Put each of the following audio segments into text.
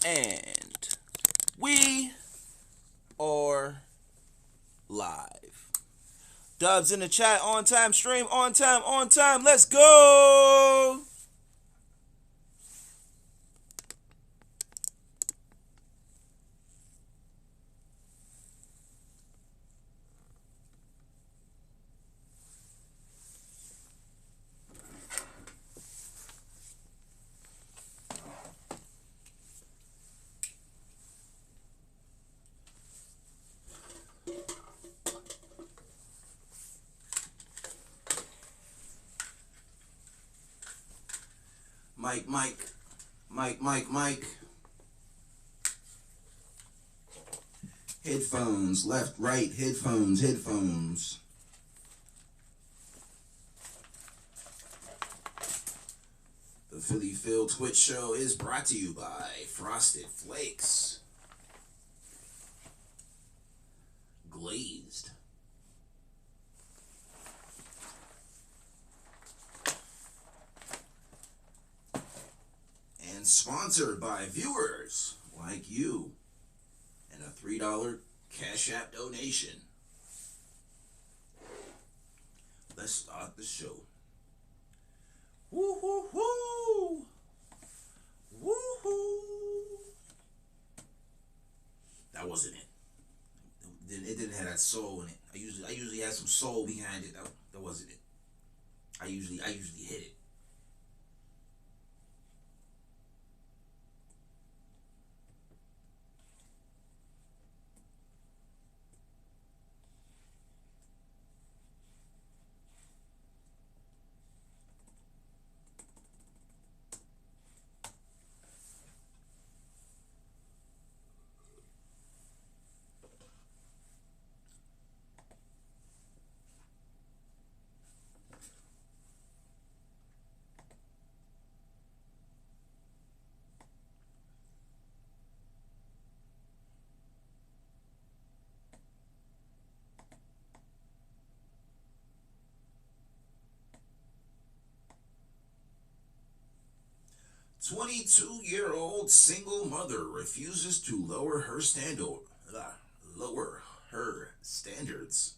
And we are live. Dubs in the chat, on time, stream, on time, on time. Let's go! Mike. Headphones, left, right, headphones. The Philly Phil Twitch show is brought to you by Frosted Flakes. Glazed. And sponsored by viewers like you. And a $3 Cash App donation. Let's start the show. Woo hoo hoo! Woo hoo! That wasn't it. It didn't have that soul in it. I usually have some soul behind it. That wasn't it. I usually hit it. "22-year-old single mother refuses to lower her standards."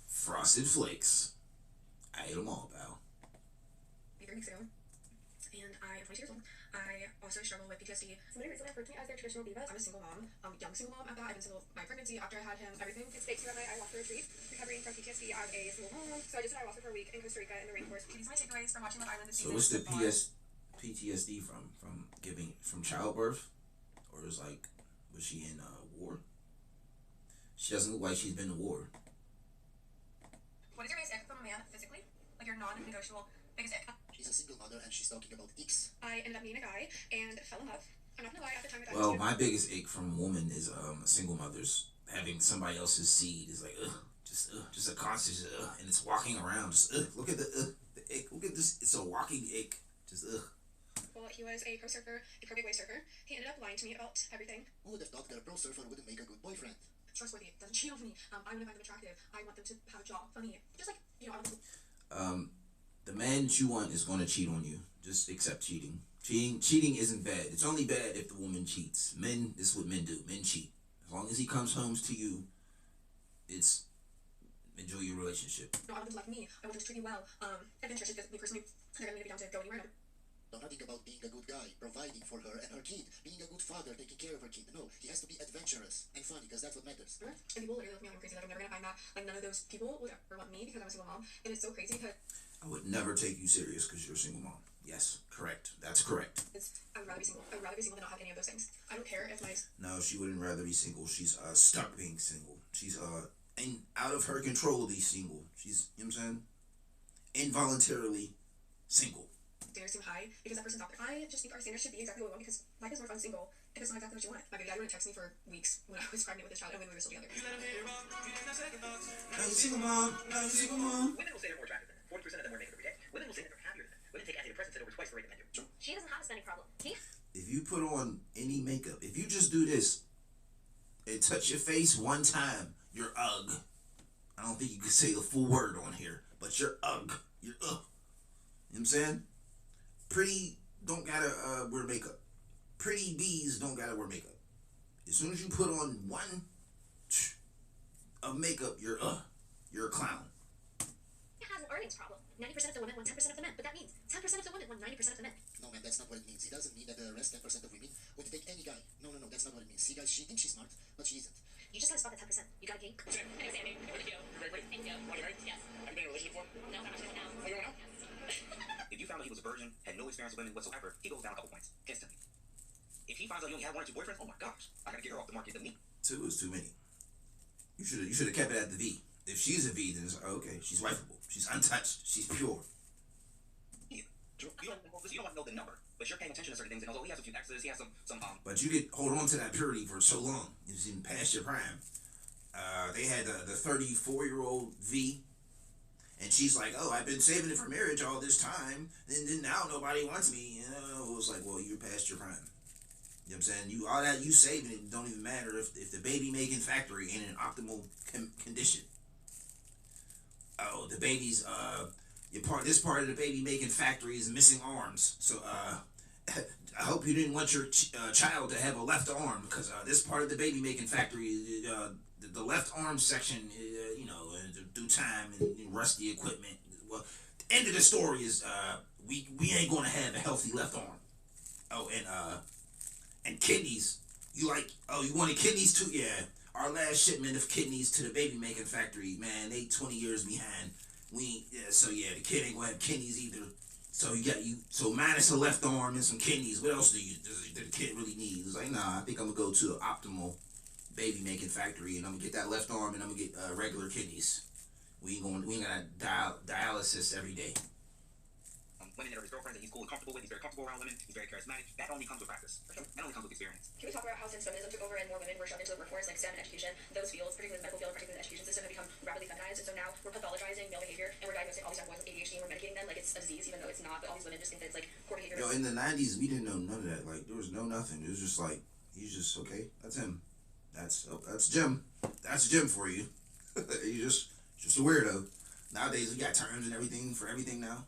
Frosted Flakes. I ate them all, pal. 3 weeks ago, and I am 22 years old. I also struggle with PTSD. Somebody recently referred to me as their traditional divas. I'm a single mom, young single mom at that. I've been single my pregnancy, after I had him, everything. It's day 2 at my ayahuasca retreat, recovering from PTSD as a single mom. So I just did ayahuasca for a week in Costa Rica in the rainforest. These are my takeaways from watching Love Island this So season. what's the PTSD from childbirth? Or was she in war? She doesn't look like she's been to war. What is your biggest ick from a man physically? Like your non-negotiable biggest ick? She's a single mother and she's talking about icks. I ended up meeting a guy and fell in love. I'm not gonna lie, at the time I thought Well, my biggest ache from a woman is a single mother's having somebody else's seed is like just a constant and it's walking around just look at the ick, look at this, it's a walking ick, just Well, he was a pro surfer, a pro big wave surfer. He ended up lying to me about everything. Who would have thought that a pro surfer wouldn't make a good boyfriend? Trustworthy, doesn't cheat on me. I want to find them attractive. I want them to have a job, funny, just like, I want them um the man that you want is going to cheat on you. Just accept cheating. Cheating isn't bad. It's only bad if the woman cheats. Men, this is what men do. Men cheat. As long as he comes home to you, it's enjoy your relationship. I want them to like me. I want them to treat me well. Adventurous is the person they're going to be down to go anywhere. Don't think about being a good guy, providing for her and her kid, being a good father, taking care of her kid. No, he has to be adventurous and funny because that's what matters. And people literally look at me like I'm crazy, that I'm never going to find that. Like, none of those people would ever want me because I'm a single mom. And it's so crazy because I would never take you serious because you're a single mom. Yes, correct. That's correct. I would rather be single. I would rather be single than not have any of those things. I don't care if my... No, she wouldn't rather be single. She's stuck being single. She's out of her control to be single. She's, you know what I'm saying? Involuntarily single. Standards seem high because that person's out there. I just think our standards should be exactly what we want because life is more fun single if it's not exactly what you want. My baby dad wouldn't text me for weeks when I was pregnant with this child and we were still together. Now you single mom. Now you single mom. Women will say they're more attractive than men. 40% of them are naked every day. Women will say that they're happier than men. Women take antidepressants at over twice the rate that men do. She doesn't have a spending problem. If you put on any makeup, if you just do this and touch your face one time, You're ugh. I don't think you can say the full word on here, but you're ugh. You're ugh. You know what I'm saying? Pretty don't gotta wear makeup. Pretty bees don't gotta wear makeup. As soon as you put on one of makeup, you're a clown. It has an earnings problem. 90% of the women want 10% of the men, but that means 10% of the women want 90% of the men. No, man, that's not what it means. It doesn't mean that the rest 10% of women would take any guy. No, that's not what it means. See, guys, she thinks she's smart, but she isn't. You just gotta spot the 10%. You got a key? Sam. Hey, Sammy. Thank you. Great, great. Thank you. Are you married? Yes. Have you been in a relationship before? No, not actually now. Oh, you don't know? If you found out he was a virgin, had no experience with women whatsoever, he goes down a couple points instantly. If he finds out you only had 1 or 2 boyfriends, oh my gosh, I gotta get her off the market to me. 2 is too many. You should have kept it at the V. If she's a V, then it's like, okay, she's wifeable. She's untouched. She's pure. You don't want to know the number, but you're paying attention to certain things and although he has a few exes, he has some But you could hold on to that purity for so long. It's even past your prime. They had the 34-year-old V, and she's like, oh, I've been saving it for marriage all this time, and then now nobody wants me. You know, it was like, well, you're past your prime. You know what I'm saying? All that you saving it don't even matter if the baby making factory ain't in optimal condition. Oh, the baby's this part of the baby making factory is missing arms. So I hope you didn't want your child to have a left arm because this part of the baby making factory, the left arm section, through time and rusty equipment. Well, the end of the story is we ain't gonna have a healthy left arm. Oh, and kidneys. You wanted kidneys too? Yeah. Our last shipment of kidneys to the baby making factory, man, they 20 years behind. The kid ain't gonna have kidneys either. So minus a left arm and some kidneys, what else does the kid really need? It's like, nah, I think I'm gonna go to an optimal baby making factory and I'm gonna get that left arm and I'm gonna get regular kidneys. We ain't gonna dialysis every day. Women that are his girlfriends that he's cool and comfortable with, he's very comfortable around women, he's very charismatic. That only comes with practice. That only comes with experience. Can we talk about how since feminism took over and more women were shoved into the workforce, like STEM and education, those fields, particularly the medical field, particularly the education system, have become rapidly feminized, and so now we're pathologizing male behavior, and we're diagnosing all these young boys with ADHD, and we're medicating them like it's a disease, even though it's not, but all these women just think that it's like poor behavior. Yo, in the 90s, we didn't know none of that. Like, there was no nothing. It was just like, he's just, okay, that's him. That's Jim. That's Jim for you. He's just a weirdo. Nowadays, we got terms and everything for everything now.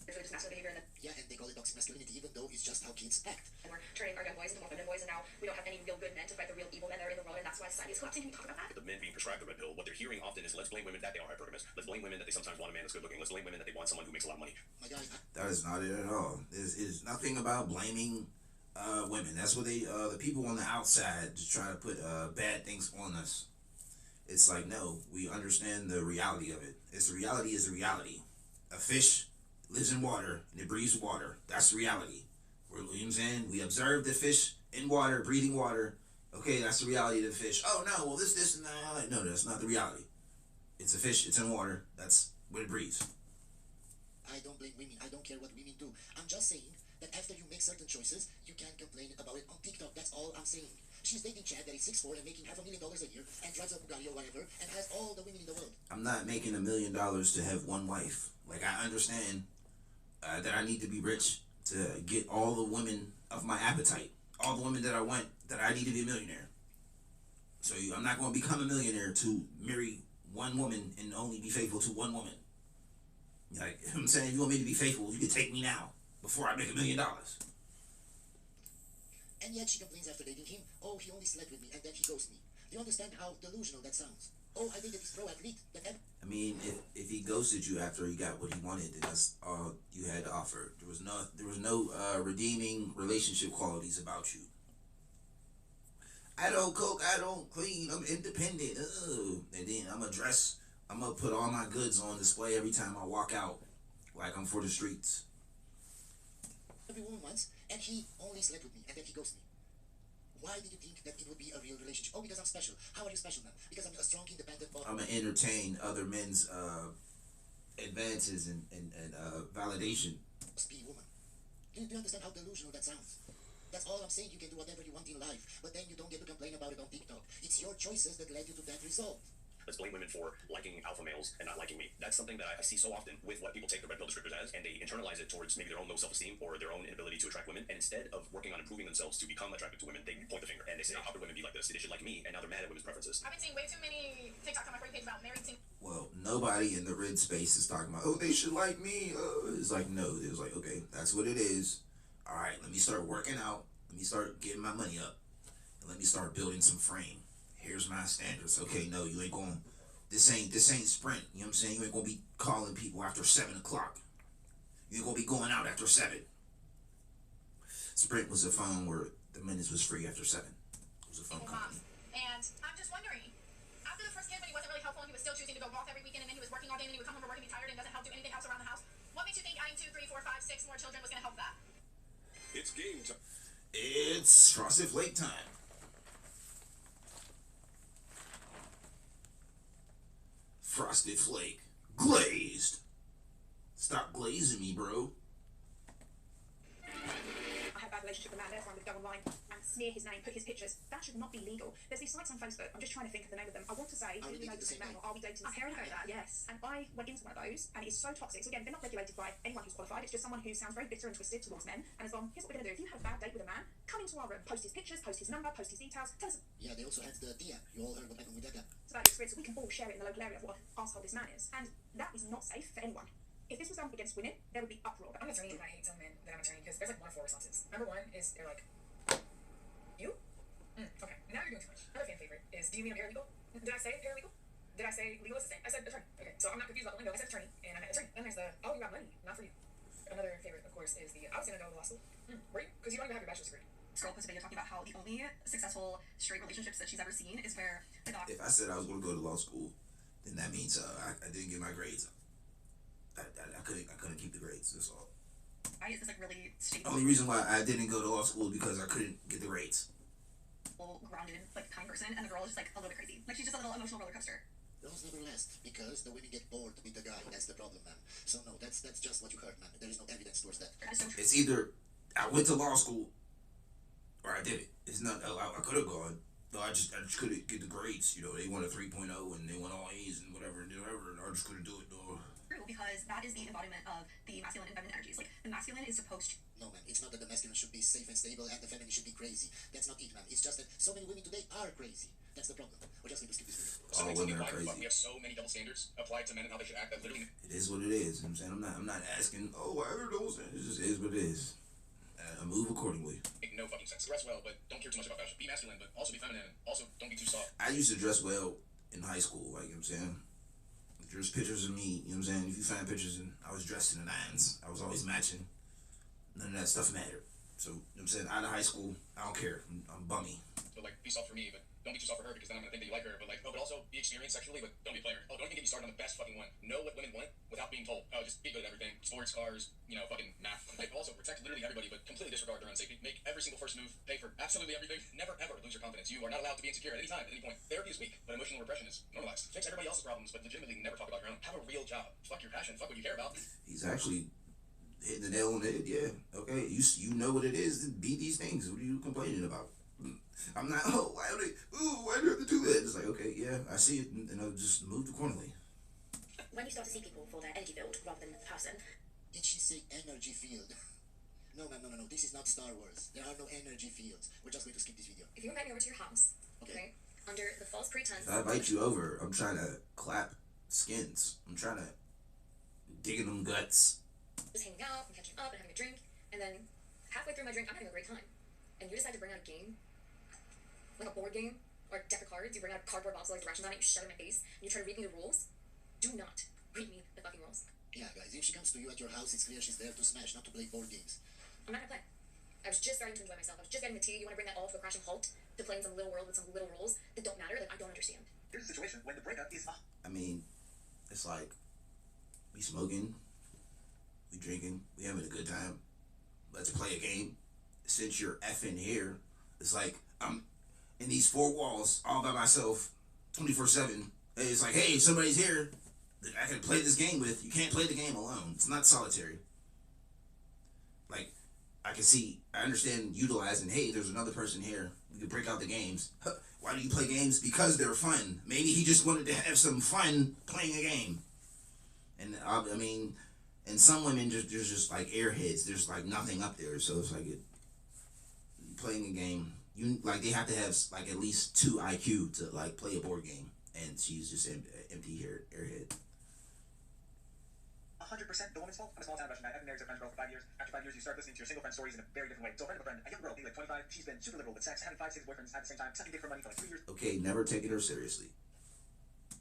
It's really just masculine behavior, and then Yeah, and they call it toxic masculinity, even though it's just how kids act. and we're turning our young boys into more feminine boys, and now we don't have any real good men to fight the real evil men that are in the world, and that's why society is collapsing. Can you talk about that? The men being prescribed the red pill, what they're hearing often is let's blame women that they are hypergamous. Let's blame women that they sometimes want a man that's good looking. Let's blame women that they want someone who makes a lot of money. My guy, That is not it at all. It's nothing about blaming women. That's what the people on the outside just try to put bad things on us. It's like, no, we understand the reality of it. The reality is the reality. A fish lives in water and it breathes water. That's reality. You know what I'm saying? We observe the fish in water, breathing water. Okay, that's the reality of the fish. Oh no, well no, that's not the reality. It's a fish, it's in water, that's what it breathes. I don't blame women. I don't care what women do. I'm just saying that after you make certain choices, you can't complain about it on TikTok. That's all I'm saying. She's dating Chad that is 6'4" and making $500,000 a year and drives a Bugatti or whatever and has all the women in the world. I'm not making $1 million to have one wife. Like, I understand that I need to be rich to get all the women of my appetite. All the women that I want, that I need to be a millionaire. So I'm not going to become a millionaire to marry one woman and only be faithful to one woman. Like, I'm saying, if you want me to be faithful, you can take me now before I make $1 million. And yet she complains after dating him, oh, he only slept with me and then he ghosted me. Do you understand how delusional that sounds? Oh, I dated this pro athlete that I mean, if he ghosted you after he got what he wanted, then that's all you had to offer. There was no redeeming relationship qualities about you. I don't cook, I don't clean, I'm independent. And then I'm gonna put all my goods on display every time I walk out, like I'm for the streets. every woman wants, and he only slept with me and then he ghosted me. Why did you think that it would be a real relationship? Oh, because I'm special. How are you special now? Because I'm a strong, independent body. I'm gonna entertain other men's advances and validation. Must be woman. Do you understand how delusional that sounds? That's all I'm saying. You can do whatever you want in life, but then you don't get to complain about it on TikTok. It's your choices that led you to that result. Let's blame women for liking alpha males and not liking me. That's something that I see so often with what people take the red pill descriptors as, and they internalize it towards maybe their own low self-esteem or their own inability to attract women. And instead of working on improving themselves to become attracted to women, they point the finger and they say, how could women be like this? They should like me, and now they're mad at women's preferences. I've been seeing way too many TikToks on my free page about married single. Well, nobody in the red space is talking about, oh, they should like me. It's like, no. It was like, okay, that's what it is. All right, let me start working out. Let me start getting my money up. And let me start building some frame. Here's my standards. Okay, no, you ain't going, this ain't Sprint. You know what I'm saying? You ain't going to be calling people after 7 o'clock. You ain't going to be going out after 7. Sprint was a phone where the minutes was free after 7. It was a phone company. And I'm just wondering, after the first kid, when he wasn't really helpful and he was still choosing to go walk every weekend, and then he was working all day and he would come home from work and be tired and doesn't help do anything else around the house, what makes you think adding 2, 3, 4, 5, 6 more children was going to help that? It's game time. It's Frosted Flake time. Frosted Flake. Glazed. Stop glazing me, bro. I have a bad relationship with a man, therefore I'm going to go online and smear his name, put his pictures. That should not be legal. There's these sites on Facebook. I'm just trying to think of the name of them. I want to say, Are we do you know dating the the same same man, guy? or are we dating? I'm hearing about that, yes. And I went into one of those, and it is so toxic. So again, they're not regulated by anyone who's qualified. It's just someone who sounds very bitter and twisted towards men, and has gone, here's what we're going to do. If you have a bad date with a man, come into our room, post his pictures, post his number, post his details, tell us Yeah, they also have the DM. You all heard what happened with that guy. about your experience, so we can all share it in the local area of what an arsehole this man is. And that is not safe for anyone. If this was done against women, there would be uproar. I'm an attorney and I hate telling men that I'm an attorney because there's like 1 of 4 responses. Number 1 is they're like, you? Okay, now you're doing too much. Another fan favorite is, do you mean I'm paralegal? Did I say paralegal? Did I say legal assistant? I said attorney. Okay, so I'm not confused about the lingo. I said attorney and I meant attorney. Then there's the, oh, you got money, not for you. Another favorite, of course, is the, I was gonna go to law school. Were you? Because you don't even have your bachelor's degree. This girl posted a video talking about how the only successful straight relationships that she's ever seen is where the guy. If I said I was going to go to law school, then that means I didn't get my grades. I couldn't keep the grades. That's all. Why is this like really stable, Only reason why I didn't go to law school is because I couldn't get the grades. grounded, like kind person, and the girl is just like a little bit crazy. Like she's just a little emotional roller coaster. Those never last because the women get bored with the guy. That's the problem, man. So no, that's just what you heard, man. There is no evidence towards that. That is so true. It's either I went to law school or I did it. It's not. I could have gone. No, I just couldn't get the grades. You know, they want a 3.0 and they want all A's and whatever and whatever, and I just couldn't do it. No. True, because that is the embodiment of the masculine and feminine energies. Like the masculine is supposed to. No, man, it's not that the masculine should be safe and stable and the feminine should be crazy. That's not it, man. It's just that so many women today are crazy. That's the problem. We're just going to skip this video. All women are crazy. We have so many double standards applied to men and how they should act that literally. It is what it is. You know what I'm saying, I'm not asking. Oh, why are those? It just is what it is. I move accordingly. Make no fucking sense. Dress well, but don't care too much about fashion. Be masculine, but also be feminine. Also, don't be too soft. I used to dress well in high school. Like, you know what I'm saying. There's pictures of me. You know what I'm saying. If you find pictures and I was dressed in the 9s, I was always matching. None of that stuff mattered. So, you know what I'm saying, out of high school, I don't care. I'm bummy. But like, be soft for me, but don't be too soft for her because then I'm gonna think that you like her. But like, oh, but also be experienced sexually, but don't be a player. Oh, don't even get me started on the best fucking one. Know what women want without being told. Oh, just be good at everything. Sports, cars, you know, fucking math. Like, also protect literally everybody, but completely disregard their own safety. Make every single first move. Pay for absolutely everything. Never ever lose your confidence. You are not allowed to be insecure at any time, at any point. Therapy is weak, but emotional repression is normalized. Fix everybody else's problems, but legitimately never talk about your own. Have a real job. Fuck your passion. Fuck what you care about. He's actually hitting the nail on the head. Yeah. Okay. You know what it is to be these things. What are you complaining about? I'm not. Oh, why do you have to do that? It's like, okay, yeah, I see it, and I'll just move accordingly. When you start to see people for their energy field rather than the person. Did she say energy field? No, man, no. This is not Star Wars. There are no energy fields. We're just going to skip this video. If you invite me over to your house, okay, under the false pretense. If I invite you over, I'm trying to clap skins. I'm trying to dig in them guts. Just hanging out and catching up and having a drink, and then halfway through my drink, I'm having a great time, and you decide to bring out a game, like a board game or a deck of cards. You bring out a cardboard box with like directions on it. You shove it in my face, and you try to read me the rules. Do not read me the fucking rules. Yeah, guys, if she comes to you at your house, it's clear she's there to smash, not to play board games. I'm not gonna play. I was just starting to enjoy myself. I was just getting the tea. You want to bring that all to a crashing halt to playing some little world with some little rules that don't matter, that I don't understand. Here's the situation when the breakup is I mean, it's like we smoking, we drinking, we having a good time. Let's play a game. Since you're effing here, it's like I'm in these 4 walls all by myself, 24/7. It's like, hey, if somebody's here that I can play this game with, you can't play the game alone. It's not solitary. Like, I understand utilizing, hey, there's another person here We could break out the games. Why do you play games? Because they're fun. Maybe he just wanted to have some fun playing a game. And I mean, and some women there's just like airheads. There's like nothing up there, so it's like playing a game. Like they have to have like at least 2 IQ to like play a board game, and she's just empty airhead. 100% the woman's fault. I'm a small town Russian guy. I've been married to a French girl for 5 years. After 5 years, you start listening to your single friend stories in a very different way. So a friend of a friend, a young girl, maybe like 25, she's been super liberal with sex, having 5, 6 boyfriends at the same time, sucking dick for money for like 3 years Okay, never taking her seriously.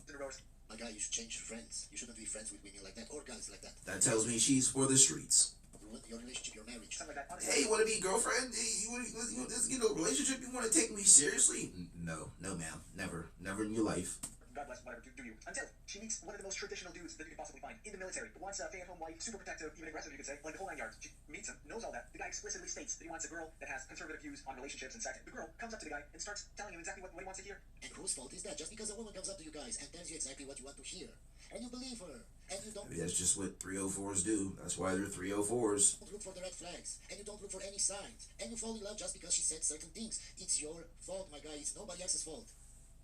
in a row. My guy, you should change your friends. You shouldn't be friends with women like that or guys like that. That tells me she's for the streets. Ruin your relationship, your marriage. Something like that. Hey, you want to be girlfriend? Hey, you want to get a relationship? You want to take me seriously? No, ma'am. Never in your life. God bless, whatever, do you. Until she meets one of the most traditional dudes that you could possibly find in the military. Wants a stay-at-home wife, super protective, even aggressive, you could say, like the whole 9 yards. She meets him, knows all that. The guy explicitly states that he wants a girl that has conservative views on relationships and sex. The girl comes up to the guy and starts telling him exactly what he wants to hear. And whose fault is that? Just because a woman comes up to you guys and tells you exactly what you want to hear. And you believe her. And you don't... Maybe that's just what 304s do. That's why they're 304s. Don't look for the red flags. And you don't look for any signs. And you fall in love just because she said certain things. It's your fault, my guy. It's nobody else's fault.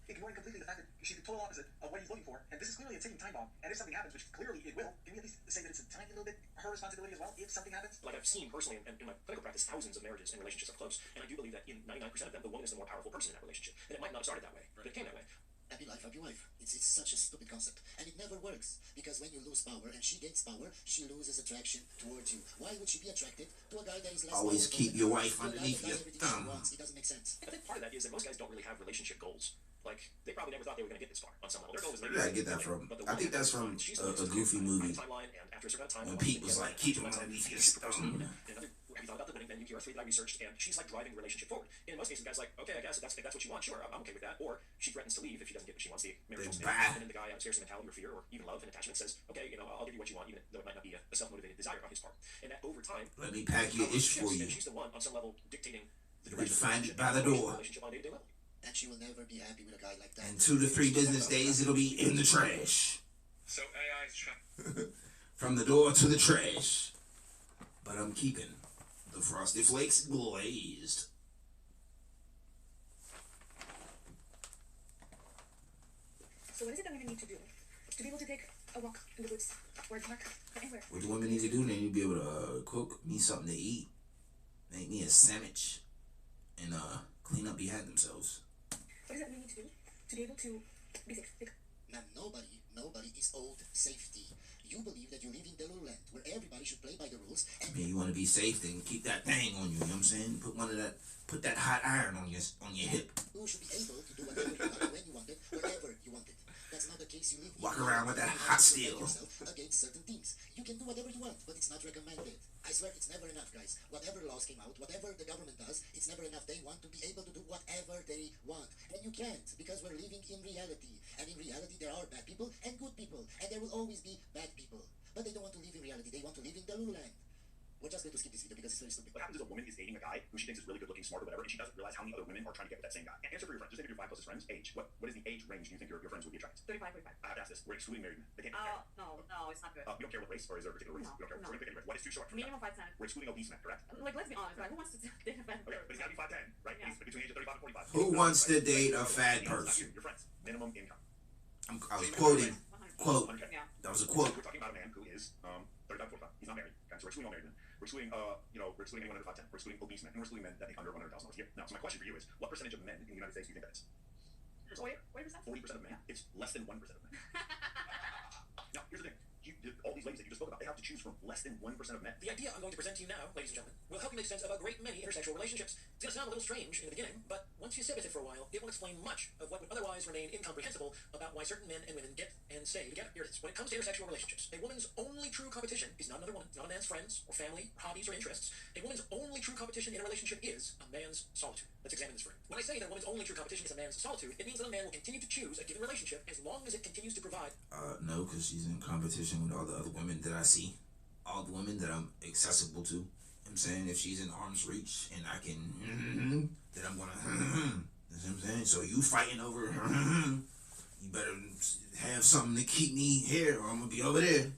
Ignoring completely the fact that she's the total opposite of what he's looking for, and this is clearly a ticking time bomb. And if something happens, which clearly it will, can we at least say that it's a tiny little bit her responsibility as well if something happens? Like I've seen personally in my clinical practice thousands of marriages and relationships up close, and I do believe that in 99% of them, the woman is the more powerful person in that relationship. And it might not have started that way, but it came that way. Happy life, happy wife. It's such a stupid concept. And it never works. Because when you lose power and she gains power, she loses attraction towards you. Why would she be attracted to a guy that is less Always powerful keep than your her? wife To a guy underneath that your does everything she thumb. wants. It doesn't make sense. I think part of that is that most guys don't really have relationship goals. Like, they probably never thought they were going to get this far on some level. Their goal was Where did I get that from? I think that's from a Goofy movie. When Pete was like, keep him underneath your thumb. Have you thought about the winning venue QR3 that I researched? And she's like driving the relationship forward. And in most cases, the guy's like, okay, I guess if that's what you want, sure, I'm okay with that. Or she threatens to leave if she doesn't get what she wants, the marital state. And then the guy, scarcity mentality or fear or even love and attachment says, okay, I'll give you what you want, even though it might not be a self-motivated desire on his part. And that over time, let me pack your ish for you. And she's the one on some level dictating the You can direction find it by the door. relationship on a day-to-day level. And she will never be happy with a guy like that. And 2 to 3 business days, it'll be in the trash. So AI is trying. From the door to the trash. But I'm keeping the Frosted Flakes glazed. So what is it that women need to do to be able to take a walk in the woods or the park or anywhere? What do women need to do? They need to be able to cook me something to eat, make me a sandwich, and clean up behind themselves. What does that women need to do to be able to be safe? Like, Man, nobody is owed safety. You believe that you live in the little land where everybody should play by the rules. And I mean, you want to be safe, then keep that thing on you. You know what I'm saying? Put that hot iron on your hip. you should be able to do whatever you want, when you want it, wherever you want it. That's not the case. You live. Walk around with that hot steel. Against certain things. You can do whatever you want, but it's not recommended. I swear it's never enough, guys. Whatever laws came out, whatever the government does, it's never enough. They want to be able to do whatever they want. And you can't, because we're living in reality. And in reality, there are bad people and good people. And there will always be bad people. But they don't want to live in reality. They want to live in the Lulu land. We're just going to skip this video because it's very stupid. What happens is a woman is dating a guy who she thinks is really good looking, smart, or whatever, and she doesn't realize how many other women are trying to get with that same guy. Answer for your friends. Just think of your 5 closest friends. Age. What is the age range do you think your friends would be attracted to? 35, 45. I have to ask this. We're excluding married men. They can't. No, it's not good. You don't care what race, or is there a particular race? No, You don't care. no. We're gonna pick any race. What is too short? Minimum 5'10". We're excluding obese men, correct? Like, let's be honest, like, who wants to date a fat Okay, but it's gotta be 5'10", right? Yeah. He's between the age of 35 and 45. Who wants to date a fat Your person? friends. Minimum income. I was quoting. 100. Quote. Okay. Yeah. That was a quote. We're talking about a man who is 35 to 45. He's not married. Okay, so we're excluding all married men. We're excluding we're excluding anyone under 5'10". We're excluding obese men, and we're excluding men that make under $100,000 a year. Now, so my question for you is, what percentage of men in the United States do you think that is? 40%? 40% of men. It's less than 1% of men. Now, here's the thing. All these ladies that you just spoke about, they have to choose from less than 1% of men. The idea I'm going to present to you now, ladies and gentlemen, will help you make sense of a great many intersexual relationships. It's going to sound a little strange in the beginning, but once you sit with it for a while, it will explain much of what would otherwise remain incomprehensible about why certain men and women get and stay together. Here it is. When it comes to intersexual relationships, a woman's only true competition is not another woman, not a man's friends or family, or hobbies or interests. A woman's only true competition in a relationship is a man's solitude. Let's examine this further. When I say that a woman's only true competition is a man's solitude, it means that a man will continue to choose a given relationship as long as it continues to provide. No, because she's in competition with all the other women that I see. All the women that I'm accessible to. I'm saying if she's in arm's reach and I can, then I'm gonna, you know what I'm saying? So you fighting over, you better have something to keep me here or I'm gonna be over there.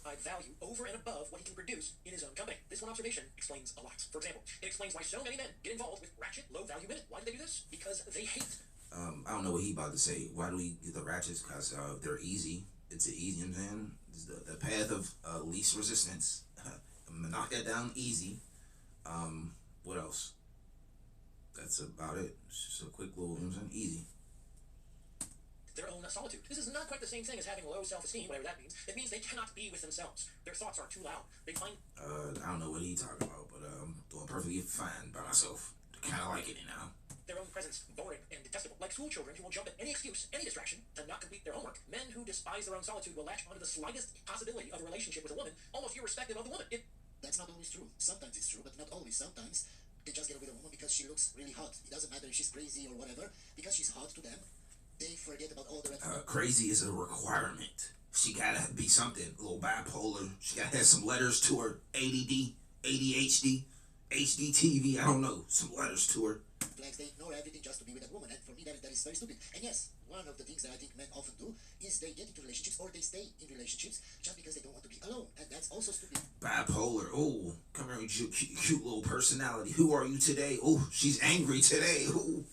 I provide value over and above what he can produce in his own company. This one observation explains a lot. For example, it explains why so many men get involved with ratchet, low-value women. Why do they do this? Because they hate. I don't know what he about to say. Why do we get the ratchets? Because they're easy. It's an easy, you know what I'm saying? It's the path of least resistance. I'm gonna knock that down easy. What else? That's about it. It's just a quick little, you know what I'm saying? Easy. Their own solitude. This is not quite the same thing as having low self-esteem, whatever that means. It means they cannot be with themselves. Their thoughts are too loud. They find... I don't know what he talking about, but I'm doing perfectly fine by myself. Kind of like it now. Their own presence boring and detestable, like school children who will jump at any excuse, any distraction, to not complete their homework. Men who despise their own solitude will latch onto the slightest possibility of a relationship with a woman, almost irrespective of the woman. That's not always true. Sometimes it's true, but not always. Sometimes they just get with a woman because she looks really hot. It doesn't matter if she's crazy or whatever. Because she's hot to them, they forget about all the red flags. Crazy is a requirement. She gotta be something. A little bipolar. She gotta have some letters to her. ADD, ADHD, HDTV. I don't know. Some letters to her. Flags, they ignore everything just to be with a woman, and for me that is very stupid. And yes, one of the things that I think men often do is they get into relationships or they stay in relationships just because they don't want to be alone, and that's also stupid. Bipolar. Oh, come here with your cute little personality. Who are you today? Oh, she's angry today. Oh.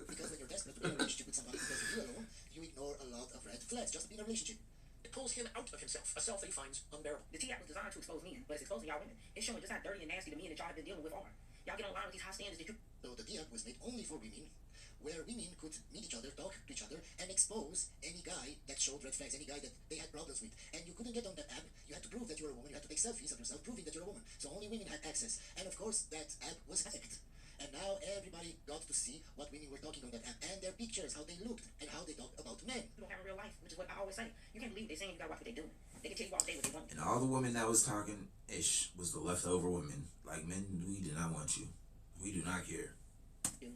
Because when you're desperate to be in a relationship with somebody because you're alone, you ignore a lot of red flags just to be in a relationship. It pulls him out of himself, a self that he finds unbearable. The T-app was designed to expose men, but it's exposing y'all women. It's showing just how dirty and nasty the men that y'all have been dealing with are. Y'all get online with these high standards that you... So the D-app was made only for women, where women could meet each other, talk to each other, and expose any guy that showed red flags, any guy that they had problems with. And you couldn't get on that app. You had to prove that you're a woman. You had to take selfies of yourself, proving that you're a woman. So only women had access. And of course, that app was hacked. And now everybody got to see what women were talking on that app, and their pictures, how they looked, and how they talked about men. You don't have a real life, which is what I always say. You can't believe they're saying you gotta watch what they're doing. They can tell you all day what they want. And all the women that was talking ish was the leftover women. Like, men, we do not want you. We do not care.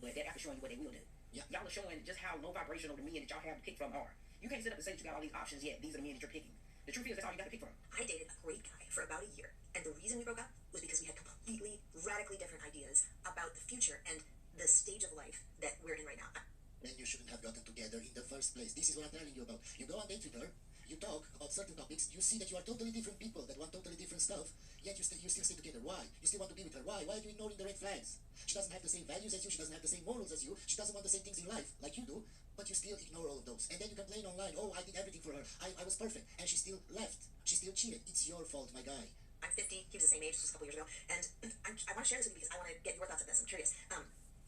But they're after showing you what they will do. Yeah. Y'all are showing just how low vibrational the men that y'all have to pick from are. You can't sit up and say that you got all these options yet. These are the men that you're picking. The truth is, that's all you got to pick from. I dated a great guy for about a year, and the reason we broke up was because we had completely, radically different ideas about the future and the stage of life that we're in right now. Then you shouldn't have gotten together in the first place. This is what I'm telling you about. You go on dates with her, you talk about certain topics, you see that you are totally different people that want totally different stuff, yet you still stay together. Why? You still want to be with her. Why? Why are you ignoring the red flags? She doesn't have the same values as you, she doesn't have the same morals as you, she doesn't want the same things in life like you do, but you still ignore all of those. And then you complain online, oh, I did everything for her, I was perfect, and she still left. She still cheated. It's your fault, my guy. I'm 50, he was the same age, this was a couple years ago, and I want to share this with you because I want to get your thoughts on this. I'm curious.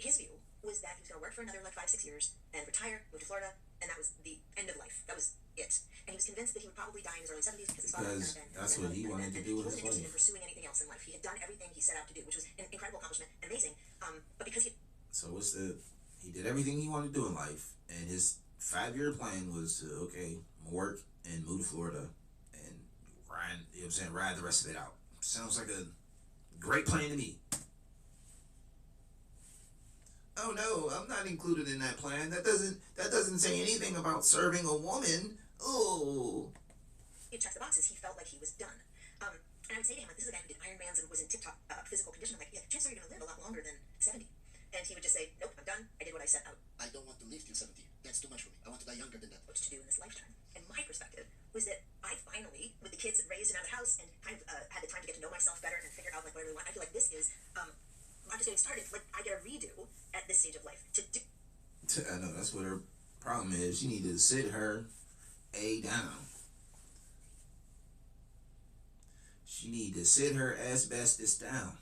His view was that he was going to work for another like 5-6 years and retire, move to Florida, and that was the end of life. That was it. And he was convinced that he would probably die in his early 70s because his father was kind of that's what he wanted to do with his He wasn't interested in life. pursuing anything else in life. He had done everything he set out to do, which was an incredible accomplishment, amazing. But because he... So he did everything he wanted to do in life, and his 5-year plan was to, okay, work and move to Florida and ride, you know what I'm saying, ride the rest of it out. Sounds like a great plan to me. Oh no, I'm not included in that plan. That doesn't say anything about serving a woman. Oh. He checked the boxes. He felt like he was done. And I would say to him, like, this is a guy who did Ironmans and was in tip-top physical condition. I'm like, yeah, chances are you're going to live a lot longer than 70. And he would just say, nope, I'm done. I did what I set out. I don't want to live till 70. That's too much for me. I want to die younger than that. What to do in this lifetime. And my perspective was that I finally, with the kids raised and out of the house, and kind of had the time to get to know myself better and figure out like what I really want. I feel like this is, I'm just getting started. Like I get a redo at this stage of life to do. I know that's what her problem is. She need to sit her down. She need to sit her asbestos down.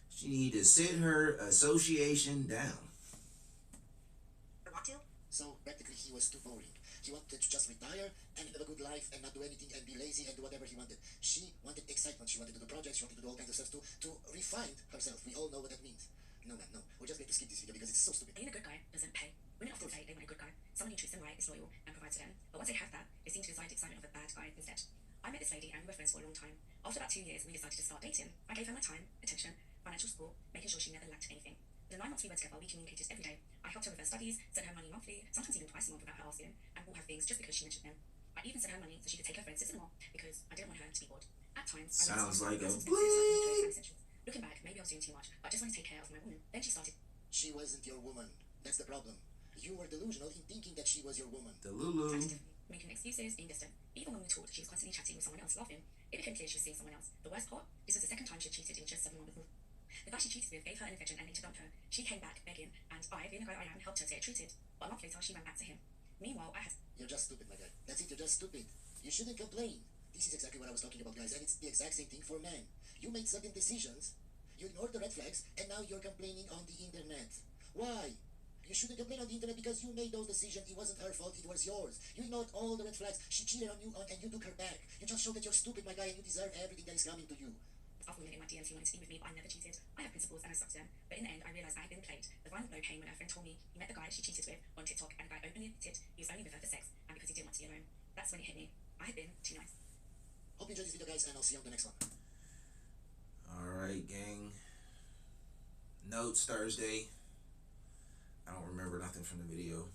She need to sit her association down. I want to. So practically he was too boring. He wanted to just retire and have a good life and not do anything and be lazy and do whatever he wanted. She wanted excitement. She wanted to do projects. She wanted to do all kinds of stuff to refine herself. We all know what that means. No, man, no. We're just going to skip this video because it's so stupid. Being a good guy doesn't pay. Women often say they want a good guy, someone who treats them right, is loyal, and provides for them. But once they have that, they seem to decide the excitement of a bad guy instead. I met this lady and we were friends for a long time. After about 2 years, we decided to start dating. I gave her my time, attention, financial support, making sure she never lacked anything. In the 9 months we were together, we communicated every day. I helped her with her studies, sent her money monthly, sometimes even twice a month without her asking, and bought her things just because she mentioned them. I even sent her money so she could take her friends to cinema because I didn't want her to be bored. At times, I Sounds like a bleep. Looking back, maybe I was doing too much, but I just wanted to take care of my woman. Then she started. She wasn't your woman. That's the problem. You were delusional in thinking that she was your woman. The Lulu. Making excuses, being distant. Even when we talked, she was constantly chatting with someone else, laughing. It became clear she was seeing someone else. The worst part, this was the second time she cheated in just 7 months. The guy she cheated with gave her an infection and later dumped her. She came back begging, and I, being the guy I am, helped her to get treated. But a month later, she went back to him. Meanwhile, I had... You're just stupid, my guy. That's it, you're just stupid. You shouldn't complain. This is exactly what I was talking about, guys, and it's the exact same thing for men. You made certain decisions, you ignored the red flags, and now you're complaining on the internet. Why? You shouldn't complain on the internet because you made those decisions. It wasn't her fault, it was yours. You ignored all the red flags. She cheated on you and you took her back. You just showed that you're stupid, my guy, and you deserve everything that is coming to you. Other women in my DMs who wanted to be with me, but I never cheated. I have principles and I stuck to them. But in the end, I realised I had been played. The final blow came when her friend told me he met the guy she cheated with on TikTok, and the guy openly admitted he was only with her for sex and because he didn't want to be alone. That's when it hit me. I had been too nice. Hope you enjoyed this video, guys, and I'll see you on the next one. Alright, gang. Notes Thursday. I don't remember nothing from the video,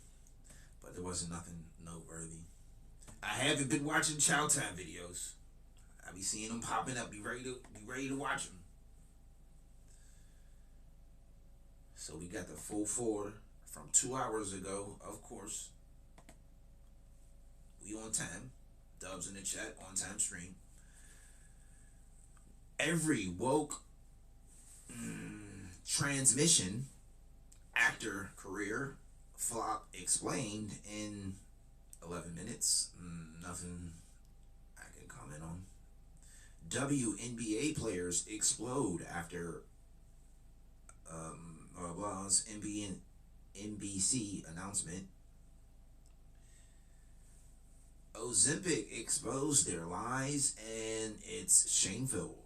but there wasn't nothing noteworthy. I haven't been watching Chow Time videos. I be seeing them popping up. Be ready to watch them. So we got the full 4 from 2 hours ago, of course. We on time. Dubs in the chat, on time stream. Every woke transmission actor career flop explained in 11 minutes. Nothing I can comment on. WNBA players explode after NBC announcement. Ozempic exposed their lies and it's shameful.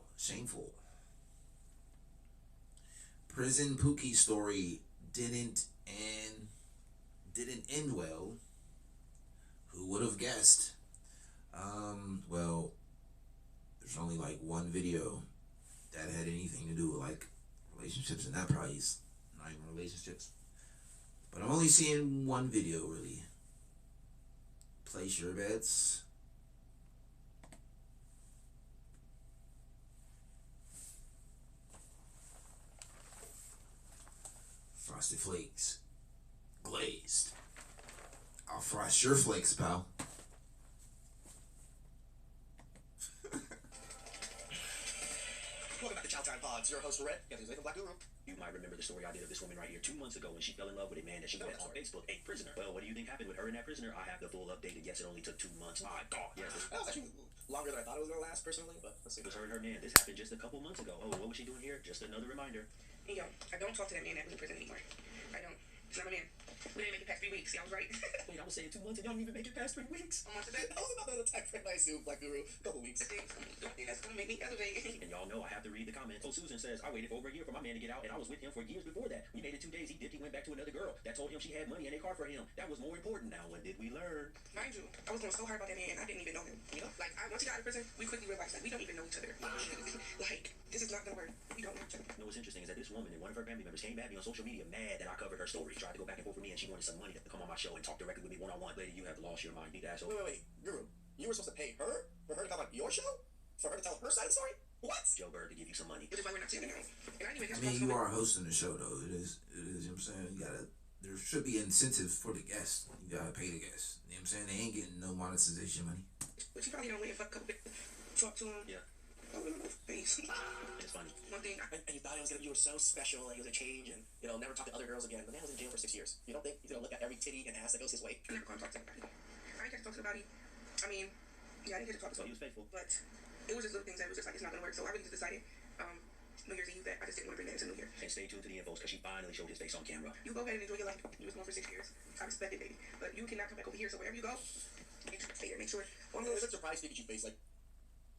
Prison Pookie story didn't end well. Who would have guessed? Well, there's only like one video that had anything to do with like relationships, and that probably is not even relationships. But I'm only seeing one video really. Place your bets. Frosted Flakes. Glazed. I'll frost your flakes, pal. Welcome back to Chow Time Pods. Your host, Red. Got from Black Guru. You might remember the story I did of this woman right here 2 months ago when she fell in love with a man that she met on Facebook, a prisoner. Well, what do you think happened with her and that prisoner? I have the full updated. Yes, it only took 2 months. My God. Yes, That was actually longer than I thought it was going to last, personally, but let's see. it was her and her man. This happened just a couple months ago. Oh, what was she doing here? Just another reminder. Hey, yo, I don't talk to that man that was in prison anymore. I don't. He's not my man. We didn't make it past 3 weeks. See, I was right. Wait, I was saying 2 months and y'all didn't even make it past 3 weeks. A month of that. I was about to attack friend, I assume, Black Guru. A couple weeks. I think that's gonna make me elevate. And y'all know I have to read the comments. Oh, Susan says, I waited for over a year for my man to get out, and I was with him for years before that. We made it 2 days. He dipped. He went back to another girl that told him she had money and a car for him. That was more important. Now, when did we learn? Mind you, I was going so hard about that man, I didn't even know him. You know, like once he got out of prison, we quickly realized like we don't even know each other. Like this is not gonna work. We don't know each other. You know what's interesting is that this woman and one of her family members came at me on social media mad that I covered her story. Tried to go back and forth with me, and she wanted some money to come on my show and talk directly with me one-on-one. Lady, you have lost your mind, you asshole. Wait. Guru, you were supposed to pay her for her to come on your show? For her to tell her side of the story? What? Joe Bird to give you some money. Which is why we're not together now. And I didn't even I mean, you are hosting the show though. It is, you know what I'm saying? There should be incentive for the guests. You gotta pay the guests. You know what I'm saying? They ain't getting no monetization money. But you probably don't wait for a couple bit. Talk to him. Yeah. Face. It's funny. One thing. And you thought you were so special and you was a change and, never talk to other girls again. The man was in jail for 6 years. You don't think he's gonna look at every titty and ass that goes his way? I never gonna talk to anybody. I didn't get to talk to anybody. I mean, yeah, I didn't get to talk to So him. he was faithful. But it was just little things that was just like, it's not gonna work. So I really just decided, New Year's Eve, that I just didn't want to bring that into New Year. And stay tuned to the infos because she finally showed his face on camera. You go ahead and enjoy your life. You was going for 6 years. I respect it, baby. But you cannot come back over here. So wherever you go, make sure you stay here. Make sure. Well, is it surprised that you face, like,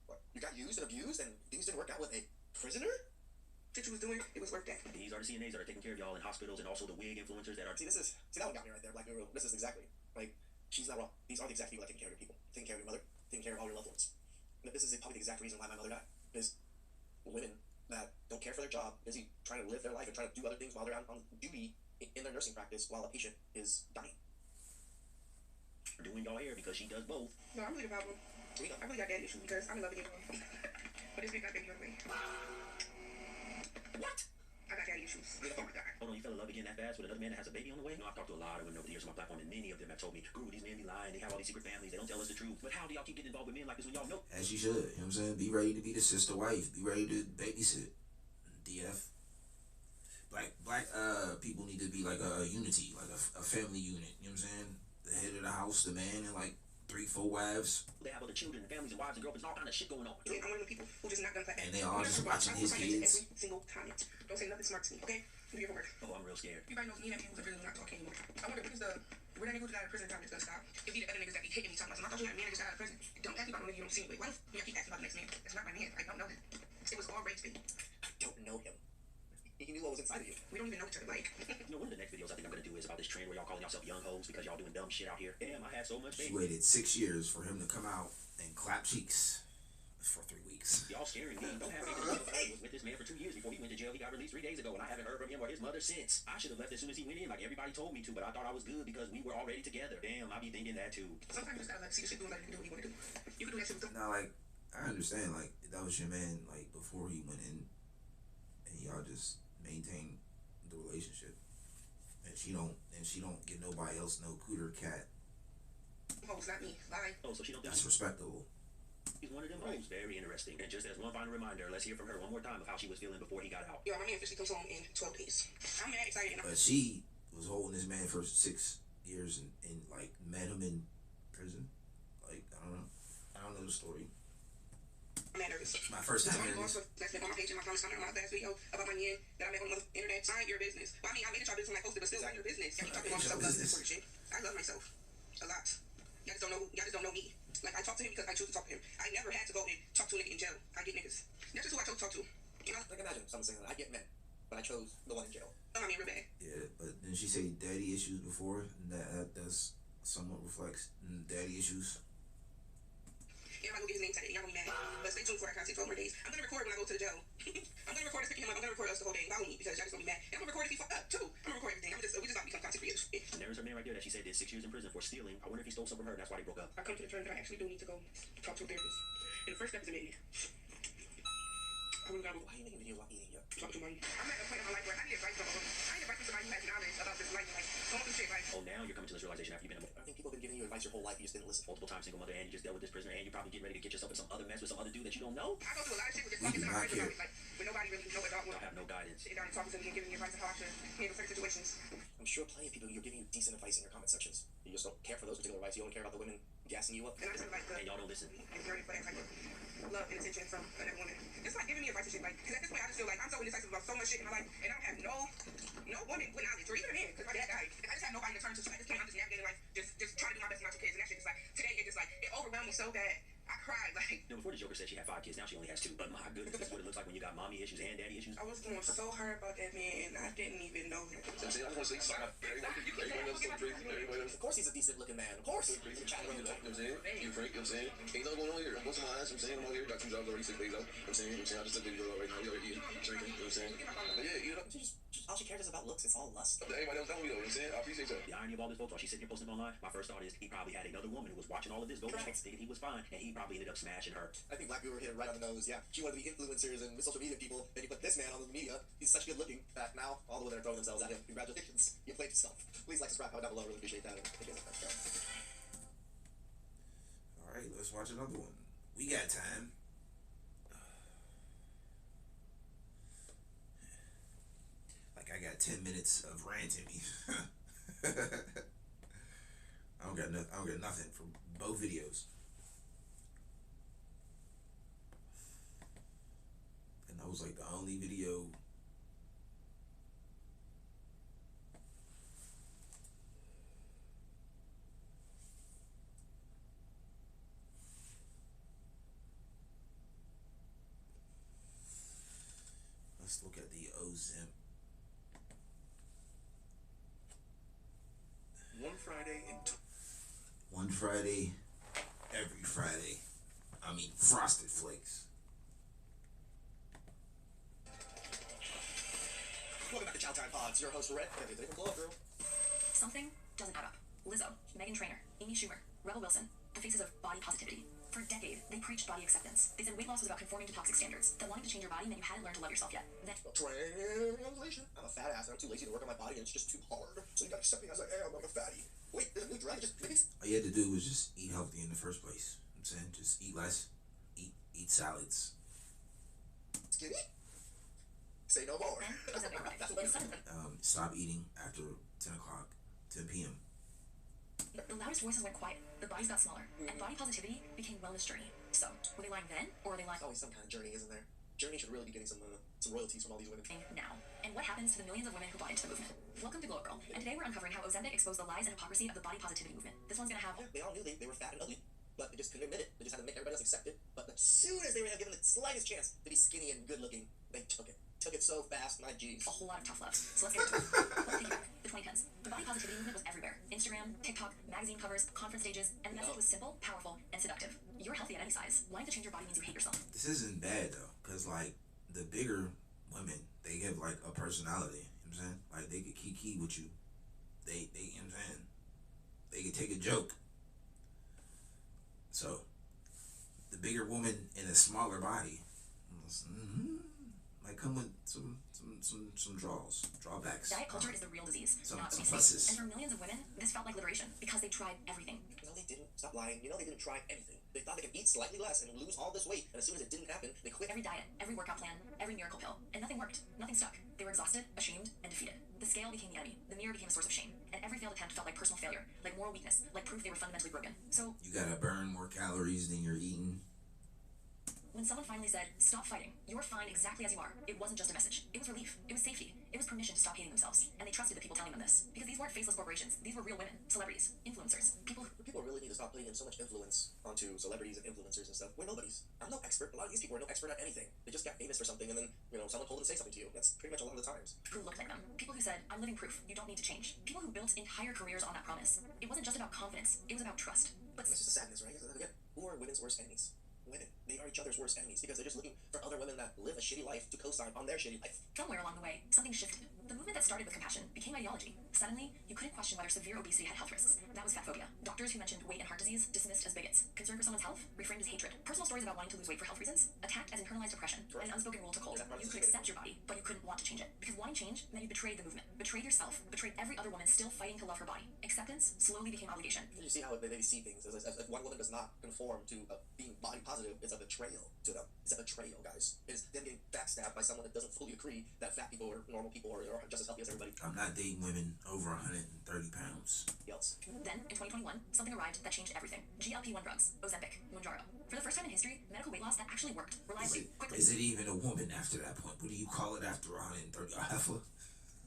what? You got used and abused and things didn't work out with a prisoner? What you was doing, it was worth that. These are the CNAs that are taking care of y'all in hospitals and also the wig influencers that are... See, that one got me right there, Black Guru. This is exactly, like, she's not wrong. These are the exact people that take care of your people. Taking care of your mother, taking care of all your loved ones. And this is probably the exact reason why my mother died. Is women that don't care for their job, busy trying to live their life and trying to do other things while they're on duty in their nursing practice while a patient is dying. Doing y'all hair because she does both. No, I'm really the problem. I really got daddy issues because I'm in love with you. But this big got baby on the way. What? I got daddy issues. truth. Oh my God. Hold on, you fell in love again that fast with another man that has a baby on the way? You know, I've talked to a lot of women over the years on my platform, and many of them have told me, Guru, these men be lying. They have all these secret families. They don't tell us the truth. But how do y'all keep getting involved with men like this when y'all know? As you should. You know what I'm saying? Be ready to be the sister wife. Be ready to babysit. DF. Black people need to be like a unity, like a family unit. You know what I'm saying? The head of the house, the man, and like 3-4 wives. They have other children and families and wives and girlfriends and all kind of shit going on. I'm one of the people who just not gonna clap back. And they all just watching his kids. Every single comment. Don't say nothing smart to me, okay? Do your homework. Oh, I'm real scared. Everybody knows me and people are really not talking anymore. I wonder where that nigga who got out of prison time is gonna stop. It'll be the other niggas that be hitting me talking about, I thought you had a man that just got out of prison. Don't ask me about one you don't see. Wait, why do y'all keep asking about the next man? That's not my man. I don't know him. It was all rage bait. I don't know him. He knew what was inside of you. We don't even know each other. Like, You know, one of the next videos I think I'm gonna do is about this trend where y'all calling yourself young hoes because y'all doing dumb shit out here. Damn, I had so much She baby. waited 6 years for him to come out and clap cheeks for 3 weeks. Y'all scaring me. Don't have anything to do. I was with this man for 2 years before he went to jail. He got released 3 days ago, and I haven't heard from him or his mother since. I should have left as soon as he went in, like everybody told me to, but I thought I was good because we were already together. Damn, I be thinking that too. sometimes you just gotta like see the shit doing like you can do what you wanna do. You can do that shit with them. Now, like, I understand, like, that was your man, like, before he went in, and y'all just maintained the relationship, and she don't get nobody else no cooter cat. Oh, it's not me. Bye. Oh, so she don't think That's respectable. he's one of them hoes. Very interesting. And just as one final reminder, let's hear from her one more time of how she was feeling before he got out. Yo, my man officially comes home in 12 days. I'm mad excited. But she was holding this man for 6 years and like met him in prison. Like, I don't know the story. I'm mad nervous. My first time I'm hearing going this. to that's on my page in my comments comment on my last video about my yen that I make on the internet. Mind your business. Well, I mean, I made it y'all business when I posted, but still mind your business. Y'all keep talking about self-love and sort of shit. I love myself a lot. Y'all just don't know me. Like, I talk to him because I choose to talk to him. I never had to go and talk to a nigga in jail. I get niggas. That's just who I chose to talk to. You know? Like, imagine someone saying that I get men, but I chose the one in jail. Oh, I mean, real bad. Yeah, but then she say daddy issues before, and that does somewhat reflects daddy issues. Everybody go get his name tatted. Y'all gonna be mad. But stay tuned for our content 12 more days. I'm gonna record when I go to the jail. I'm gonna record us picking him up. I'm gonna record us the whole day. Follow me because y'all just gonna be mad. And I'm gonna record if he fucked up too. I'm gonna record everything. We just about to become content creators. And there's her man right there that she said did 6 years in prison for stealing. I wonder if he stole something from her and that's why they broke up. I come to the term that I actually do need to go talk to a therapist. And the first step is admitting it. I really gotta Why are you making videos about eating yet? talk to somebody. I'm at a point in my life where I need advice from somebody who has knowledge about this life, like going through shit like. Oh, now you're coming to this realization after you've been I think people have been giving you advice your whole life, you just didn't listen. multiple times single mother and you just dealt with this prisoner and you're probably getting ready to get yourself in some other mess with some other dude that you don't know. I go through a lot of shit with just We talking do to my not friends about care. it, like when nobody really know what Y'all have no guidance. sitting down and talking to me and giving me advice on how I should handle certain situations. I'm sure plenty of people you're giving you decent advice in your comment sections. You just don't care for those particular advice. You only care about the women gassing you up. And I just feel like And y'all don't listen. and yearning for that type of love and attention from another woman. Just like giving me advice and shit. Like, because at this point I just feel like I'm so indecisive about so much shit in my life, and I don't have no woman with knowledge, or even a man, because my dad died. And I just have nobody to turn to. So at this point I'm just navigating life, just trying to do my best for my 2 kids. And that shit is like, today it just like, it overwhelmed me so bad. I cried, like. You know, before the Joker said she had 5 kids, now she only has 2. But my goodness, this is what it looks like when you got mommy issues and daddy issues. I was going so hard about that man, and I didn't even know him. So, see, I just want to say something. Everybody else look crazy. Everybody else. Of course he's a decent looking man. Of course. You know what I'm saying? You Frank, you know what I'm saying? Ain't nothing going on here. Most of my eyes, I'm saying, I'm out here, got 2 jobs already, 6 days out. I'm saying, I just took a video right now. We already eating, drinking, you know what I'm saying? But yeah, you know. All she cares is about looks. It's all lust. Everybody else telling me though, you know what I'm saying? I appreciate that. The irony of all this, folks, while she's sitting here posting online, my first thought is he probably had another woman who was watching all of this go back, thinking he was fine, and he probably ended up smashing her. I think Black people hit it right on the nose. Yeah, she wanted to be influencers and with social media people. Then you put this man on the media. He's such good looking. That now all the women are throwing themselves at him. Congratulations, you played yourself. Please like, subscribe, comment down below. Really appreciate that. And thank you. All right, let's watch another one. We got time. Like I got 10 minutes of rant in me. I don't got nothing for both videos. And that was like the only video. Let's look at the OZIM. One Friday, every Friday. I mean, Frosted Flakes. Welcome back to Chow Time Pods. Your host, Red. Thank you for girl. Something doesn't add up. Lizzo, Meghan Trainor, Amy Schumer, Rebel Wilson, the faces of body positivity. For a decade, they preached body acceptance. They said weight loss was about conforming to toxic standards, that wanting to change your body meant you hadn't learned to love yourself yet. Then, Translation. I'm a fat ass and I'm too lazy to work on my body and it's just too hard. So you gotta accept me as I am, like a fatty. Wait, there's a new drug, just maybe. All you had to do was just eat healthy in the first place. You know what I'm saying? Just eat less, eat salads. Skinny? Say no more. Ozempic arrived, and suddenly, Stop eating after 10 o'clock, 10 p.m. the loudest voices went quiet, the bodies got smaller, and body positivity became wellness journey. So, were they lying then, or are they lying There's always some kind of journey, isn't there? Journey should really be getting some royalties from all these women. now? And what happens to the millions of women who bought into the movement? Welcome to Glow Girl, and today we're uncovering how Ozempic exposed the lies and hypocrisy of the body positivity movement. This one's gonna have Yeah, they all knew they were fat and ugly, but they just couldn't admit it. They just had to make everybody else accept it. But as soon as they were given the slightest chance to be skinny and good looking, they took it. Took it so fast, my G's. a whole lot of tough love. So let's get into it. Let's take you back. The 2010s. The body positivity movement was everywhere. Instagram, TikTok, magazine covers, conference stages, and the message was simple, powerful, and seductive. You're healthy at any size. Lying to change your body means you hate yourself. This isn't bad though, cause like the bigger women, they have like a personality. You know what I'm saying? Like they could kiki with you. They you know what I'm saying? They could take a joke. So the bigger woman in a smaller body, might come with some drawbacks. Diet culture is the real disease, not some obesity. pluses. And for millions of women, this felt like liberation because they tried everything. You know they didn't. Stop lying. You know they didn't try anything. They thought they could eat slightly less and lose all this weight, and as soon as it didn't happen, they quit. Every diet, every workout plan, every miracle pill, and nothing worked. Nothing stuck. They were exhausted, ashamed, and defeated. The scale became the enemy. The mirror became a source of shame. And every failed attempt felt like personal failure, like moral weakness, like proof they were fundamentally broken. So, You gotta burn more calories than you're eating. when someone finally said, stop fighting, you're fine exactly as you are, it wasn't just a message. It was relief. It was safety. It was permission to stop hating themselves. And they trusted the people telling them this. Because these weren't faceless corporations. These were real women, celebrities, influencers, people who... People really need to stop putting in so much influence onto celebrities and influencers and stuff. We're nobodies. I'm no expert. A lot of these people are no expert at anything. They just got famous for something and then, someone told them to say something to you. That's pretty much a lot of the times. who looked like them. People who said, I'm living proof, you don't need to change. People who built entire careers on that promise. It wasn't just about confidence, it was about trust. But It's just a sadness, right? Again, who are women's worst enemies? Women. They are each other's worst enemies because they're just looking for other women that live a shitty life to co-sign on their shitty life. somewhere along the way, something shifted. The movement that started with compassion became ideology. Suddenly, you couldn't question whether severe obesity had health risks. That was fat phobia. Doctors who mentioned weight and heart disease dismissed as bigots. Concern for someone's health reframed as hatred. Personal stories about wanting to lose weight for health reasons attacked as internalized oppression. And an unspoken rule took hold. You could accept your body, but you couldn't want to change it. Because wanting change meant you betrayed the movement, betrayed yourself, betrayed every other woman still fighting to love her body. Acceptance slowly became obligation. You see how they see things. As if one woman does not conform to being body positive, it's a betrayal to them. It's a betrayal, guys. It's them getting backstabbed by someone that doesn't fully agree that fat people or normal people are just as healthy as everybody I'm not dating women over 130 pounds. else. Then, in 2021, something arrived that changed everything. GLP-1 drugs, Ozempic, Mounjaro. For the first time in history, medical weight loss that actually worked, reliably, quickly. Is it even a woman after that point? What do you call it after 130? A heifer?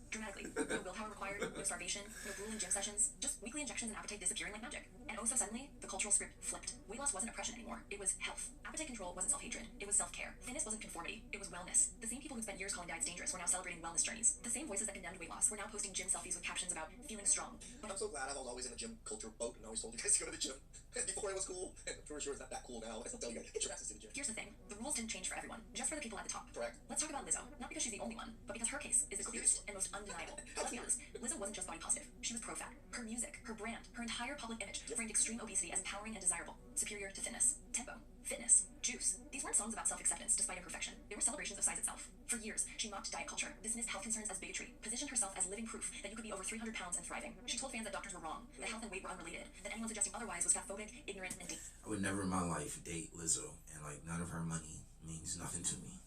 Dramatically. No willpower required, no starvation, no grueling gym sessions, just weekly injections and appetite disappearing like magic. And oh so suddenly, the cultural script flipped. Weight loss wasn't oppression anymore, it was health. Appetite control wasn't self-hatred, it was self-care. Thinness wasn't conformity, it was wellness. The same people who'd spent years calling diets dangerous were now celebrating wellness journeys. The same voices that condemned weight loss were now posting gym selfies with captions about feeling strong. But I'm so glad I was always in a gym culture boat and always told you guys to go to the gym. Before it was cool, and I'm pretty sure it's not that cool now. I still tell you guys, get your asses to the gym. here's the thing, the rules didn't change for everyone, just for the people at the top. Correct. Let's talk about Lizzo, not because she's the only one, but because her case is the clearest and most undeniable. Let's be honest, Lizzo wasn't just body positive, she was pro-fat. Her music, her brand, her entire public image framed extreme obesity as empowering and desirable, superior to thinness. Tempo, fitness, juice. These weren't songs about self-acceptance despite imperfection. They were celebrations of size itself. For years, she mocked diet culture, dismissed health concerns as bigotry, positioned herself as living proof that you could be over 300 pounds and thriving. She told fans that doctors were wrong, that health and weight were unrelated, that anyone suggesting otherwise was fatphobic, ignorant, and I would never in my life date Lizzo, and like none of her money means nothing to me.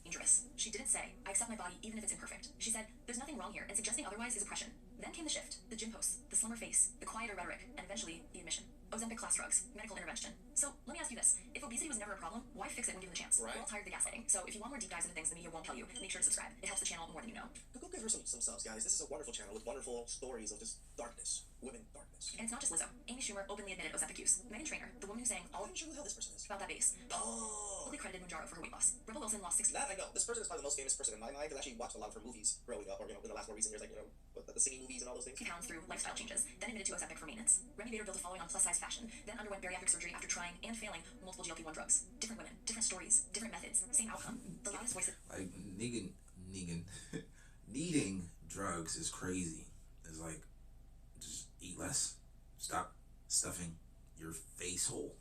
dangerous. She didn't say, I accept my body even if it's imperfect. She said, there's nothing wrong here, and suggesting otherwise is oppression. Then came the shift, the gym posts, the slimmer face, the quieter rhetoric, and eventually the admission. Ozempic class drugs, medical intervention. So, let me ask you this. If obesity was never a problem, why fix it when given the chance? Right. We're all tired of the gaslighting. So, if you want more deep dives into things the media won't tell you, make sure to subscribe. It helps the channel more than you know. Go give her some subs, guys. This is a wonderful channel with wonderful stories of just darkness. Women darkness. And it's not just Lizzo. Amy Schumer openly admitted Ozempic use. Meghan Trainor, the woman who sang all I'm not sure who the hell this person is. about that base, Oh! publicly credited Mounjaro for her weight loss. Rebel Wilson lost 60 That I know. This person is probably the most famous person in my mind because I actually watched a lot of her movies growing up, or in the last more recent years, like the singing movies and all those things. pounds through lifestyle changes, then admitted to Ozempic for maintenance. Remy Bader built a following on plus-size fashion, then underwent bariatric surgery after trying and failing multiple GLP-1 drugs. Different women, different stories, different methods, same outcome. The loudest voices. Like needing drugs is crazy. It's like just eat less. Stop stuffing your face hole.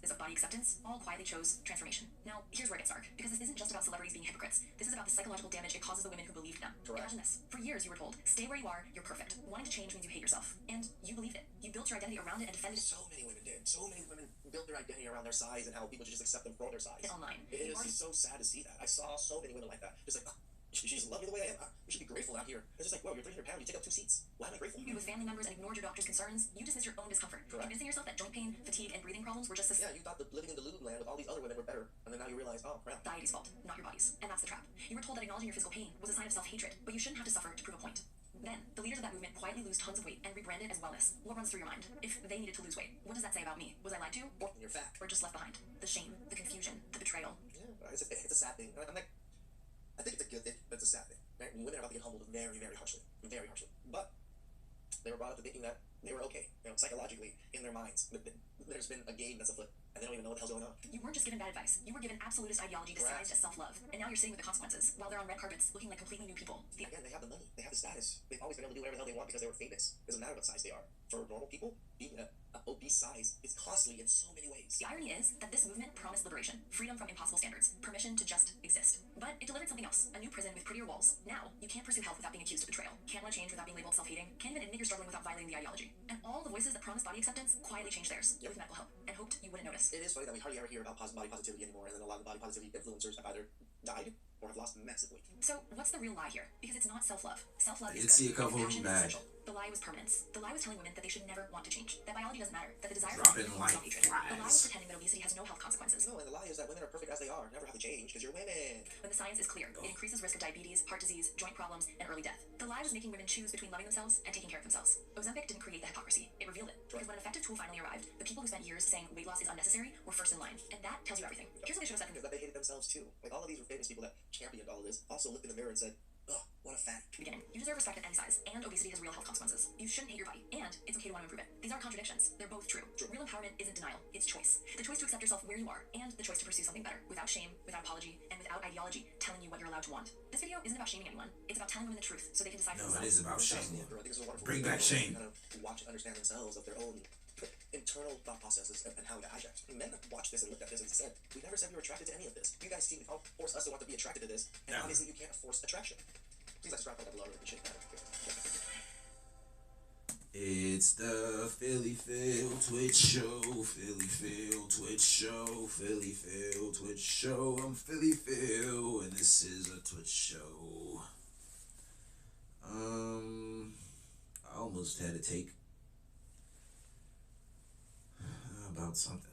practice of body acceptance all quietly chose transformation. Now, here's where it gets dark, because this isn't just about celebrities being hypocrites. This is about the psychological damage it causes the women who believed them. Correct. Imagine this. For years, you were told, stay where you are, you're perfect. Wanting to change means you hate yourself. And you believed it. You built your identity around it and defended it So many women did. So many women built their identity around their size and how people should just accept them for their size. online. It is just so sad to see that. I saw so many women like that. Just like, she just loved me the way I am. We should be grateful out here. It's just like, whoa, you're 300 pounds, you take up 2 seats. Why am I grateful? You with family members and ignored your doctor's concerns. You dismissed your own discomfort, Correct. convincing yourself that joint pain, fatigue, and breathing problems were just Yeah, you thought that living in the Lulu land with all these other women were better, and then now you realize, oh, crap. society's fault, not your body's. And that's the trap. You were told that acknowledging your physical pain was a sign of self-hatred, but you shouldn't have to suffer to prove a point. Then, the leaders of that movement quietly lose tons of weight and rebrand it as wellness. What runs through your mind? If they needed to lose weight, what does that say about me? Was I lied to? Or you're fat. Or just left behind? The shame, the confusion, the betrayal. Yeah, it's a sad thing. I'm like, I think it's a good thing, but it's a sad thing. Right? Women are about to get humbled very, very harshly. Very harshly. But they were brought up to thinking that they were okay, psychologically, in their minds. There's been a game that's afoot, and they don't even know what the hell's going on. You weren't just given bad advice. You were given absolutist ideology disguised as self-love. And now you're sitting with the consequences, while they're on red carpets, looking like completely new people. Again, they have the money. They have the status. They've always been able to do whatever the hell they want because they were famous. It doesn't matter what size they are. For normal people, being an obese size is costly in so many ways. The irony is that this movement promised liberation, freedom from impossible standards, permission to just exist. But it delivered something else, a new prison with prettier walls. Now, you can't pursue health without being accused of betrayal, can't want to change without being labeled self-hating, can't even admit you're struggling without violating the ideology. And all the voices that promised body acceptance quietly changed theirs with medical help, and hoped you wouldn't notice. It is funny that we hardly ever hear about body positivity anymore, and then a lot of the body positivity influencers have either died or have lost massive weight. So, what's the real lie here? Because it's not self-love. Self-love is did see a good. couple of Compassion them is die. essential. The lie was permanence. The lie was telling women that they should never want to change. That biology doesn't matter. That the desire Dropping for like self-hatred. The lie was flies. pretending that obesity has no health consequences. No, and the lie is that women are perfect as they are, never have to change because you're women. When the science is clear, it increases risk of diabetes, heart disease, joint problems, and early death. The lie was making women choose between loving themselves and taking care of themselves. Ozempic didn't create the hypocrisy. It revealed it. Because when an effective tool finally arrived, the people who spent years saying weight loss is unnecessary were first in line. And that tells you everything. Here's what they showed us at That they hated themselves too. Like all of these famous people that championed all of this also looked in the mirror and said, oh, what a fat. the beginning. You deserve respect at any size, and obesity has real health consequences. You shouldn't hate your body, and it's okay to want to improve it. These aren't contradictions. They're both true. Real empowerment isn't denial. It's choice. The choice to accept yourself where you are, and the choice to pursue something better, without shame, without apology, and without ideology telling you what you're allowed to want. This video isn't about shaming anyone. It's about telling women the truth so they can decide for No, themselves. it is about shame. I think this is a wonderful Bring video back where shame. Kind of watch and understand themselves of their own internal thought processes and how to hijack. Men have watched this and looked at this and said, we never said we were attracted to any of this. You guys seem to force us to want to be attracted to this, and Yeah. obviously you can't force attraction. Please like subscribe, comment below, really appreciate that. It's the Philly Phil Twitch Show, Philly Phil Twitch Show, Philly Phil Twitch Show. I'm Philly Phil, and this is a Twitch show. I almost had a take about something.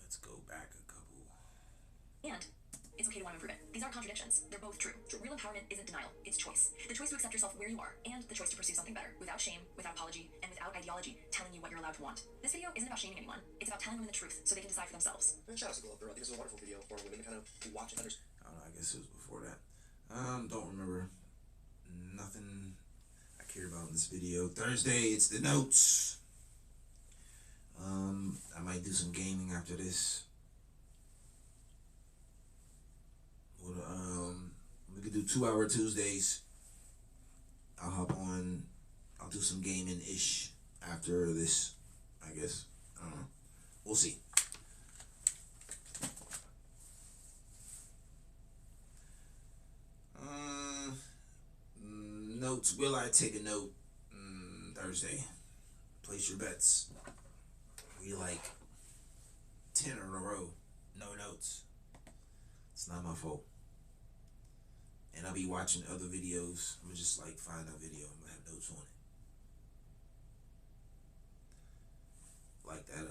Let's go back a couple. And it's okay to want to improve it. These aren't contradictions. They're both true. Real empowerment isn't denial. It's choice. The choice to accept yourself where you are, and the choice to pursue something better, without shame, without apology, and without ideology telling you what you're allowed to want. This video isn't about shaming anyone. It's about telling women the truth so they can decide for themselves. And shout out to Glow Up Girl. I think this is a wonderful video for women to kind of watch and understand. I don't know, I guess it was before that. Don't remember nothing I care about in this video. Thursday, it's the notes. I might do some gaming after this. We could do 2-hour Tuesdays. I'll hop on. I'll do some gaming-ish after this, I guess. I don't know. We'll see. Notes. Will I take a note? Thursday. Place your bets. We like 10 in a row. No notes. It's not my fault. And I'll be watching other videos. I'm just like find a video and have notes on it. Like that,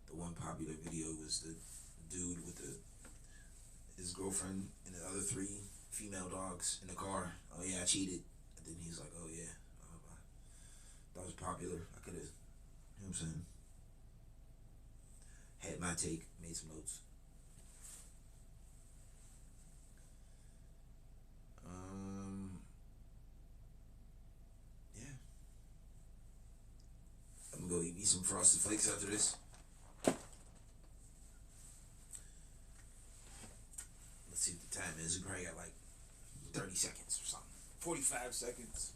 the one popular video was the dude with his girlfriend and the other 3 female dogs in the car. Oh yeah, I cheated. And then he's like, oh yeah, that was popular. I could have, you know what I'm saying? Had my take, made some notes. Yeah. I'm gonna go eat me some Frosted Flakes after this. Let's see what the time is. We probably got like 30 seconds or something. 45 seconds.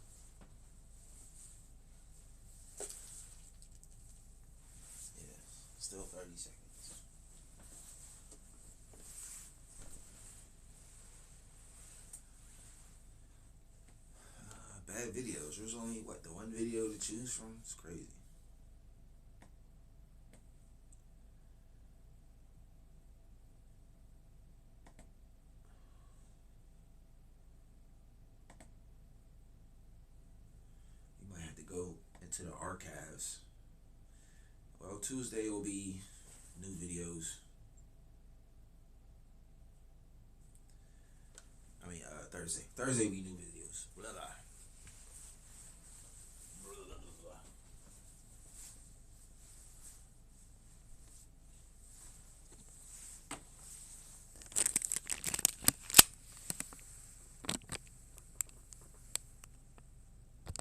had videos. There's only the one video to choose from. It's crazy. You might have to go into the archives. Well, Tuesday will be new videos. Thursday. Thursday will be new videos. Blah, blah.